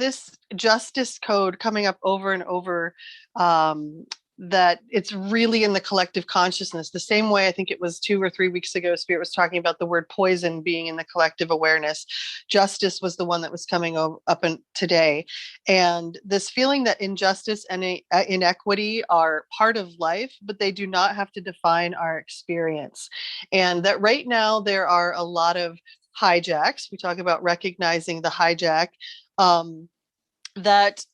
this justice code coming up over and over, that it's really in the collective consciousness. The same way I think it was 2 or 3 weeks ago, Spirit was talking about the word poison being in the collective awareness. Justice was the one that was coming up in today. And this feeling that injustice and inequity are part of life, but they do not have to define our experience. And that right now there are a lot of hijacks. We talk about recognizing the hijack, that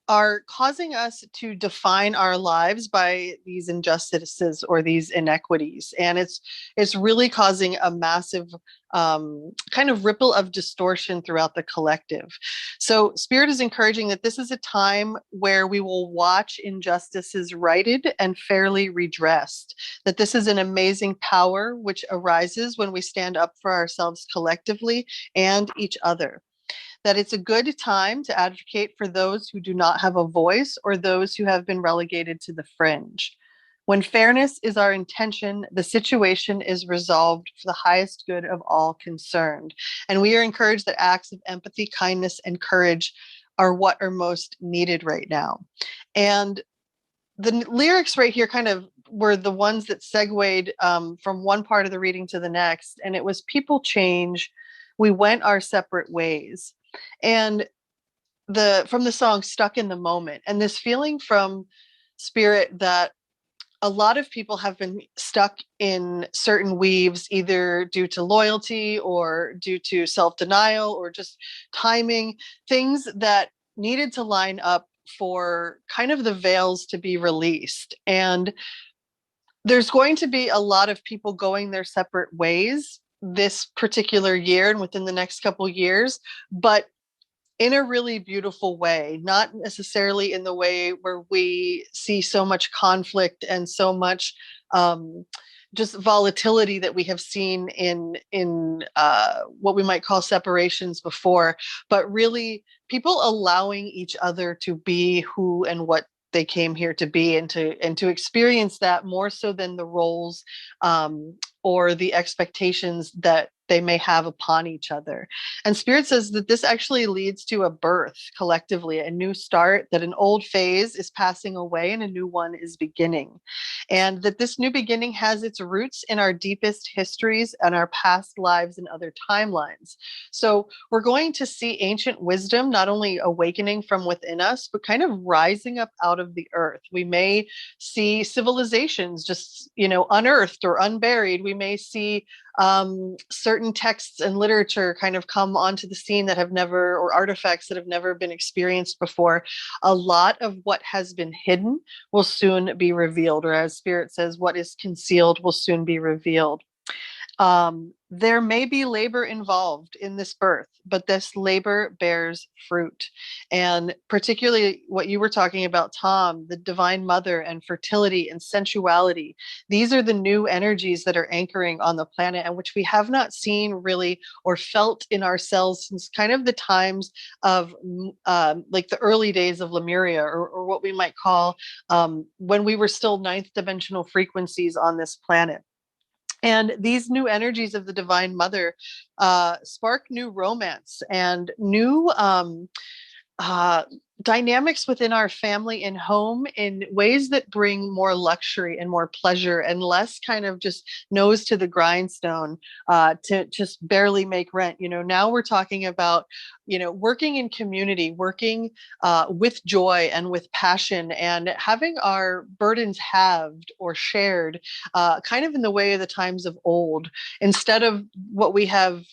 are causing us to define our lives by these injustices or these inequities, and it's really causing a massive kind of ripple of distortion throughout the collective. So Spirit is encouraging that this is a time where we will watch injustices righted and fairly redressed, that this is an amazing power which arises when we stand up for ourselves collectively and each other, that it's a good time to advocate for those who do not have a voice or those who have been relegated to the fringe. When fairness is our intention, the situation is resolved for the highest good of all concerned. And we are encouraged that acts of empathy, kindness, and courage are what are most needed right now. And the lyrics right here kind of were the ones that segued from one part of the reading to the next. And it was people change, we went our separate ways. And from the song Stuck in the Moment, and this feeling from Spirit that a lot of people have been stuck in certain weaves, either due to loyalty or due to self-denial or just timing, things that needed to line up for kind of the veils to be released. And there's going to be a lot of people going their separate ways this particular year and within the next couple years, but in a really beautiful way, not necessarily in the way where we see so much conflict and so much just volatility that we have seen in what we might call separations before, but really people allowing each other to be who and what they came here to be, and to experience that more so than the roles or the expectations that they may have upon each other. And Spirit says that this actually leads to a birth collectively, a new start, that an old phase is passing away and a new one is beginning. And that this new beginning has its roots in our deepest histories and our past lives and other timelines. So we're going to see ancient wisdom not only awakening from within us, but kind of rising up out of the earth. We may see civilizations just, unearthed or unburied. We may see certain texts and literature kind of come onto the scene that have never, or artifacts that have never been experienced before. A lot of what has been hidden will soon be revealed, or as Spirit says, what is concealed will soon be revealed. There may be labor involved in this birth, but this labor bears fruit. And particularly what you were talking about, Tom, the Divine Mother and fertility and sensuality, these are the new energies that are anchoring on the planet, and which we have not seen really or felt in ourselves since kind of the times of like the early days of Lemuria, or what we might call when we were still ninth dimensional frequencies on this planet. And these new energies of the Divine Mother spark new romance and new dynamics within our family and home in ways that bring more luxury and more pleasure, and less kind of just nose to the grindstone to just barely make rent. Now we're talking about, working in community, working with joy and with passion, and having our burdens halved or shared, kind of in the way of the times of old, instead of what we have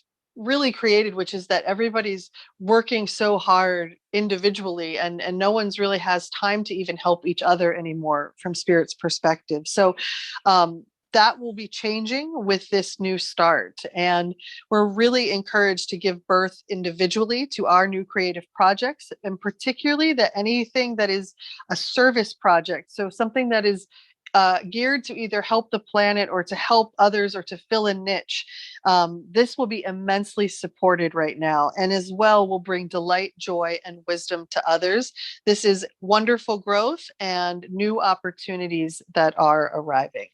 really created, which is that everybody's working so hard individually, and no one's really has time to even help each other anymore from Spirit's perspective. So that will be changing with this new start. And we're really encouraged to give birth individually to our new creative projects, and particularly that anything that is a service project, so something that is geared to either help the planet or to help others or to fill a niche. This will be immensely supported right now, and as well will bring delight, joy, and wisdom to others. This is wonderful growth and new opportunities that are arriving.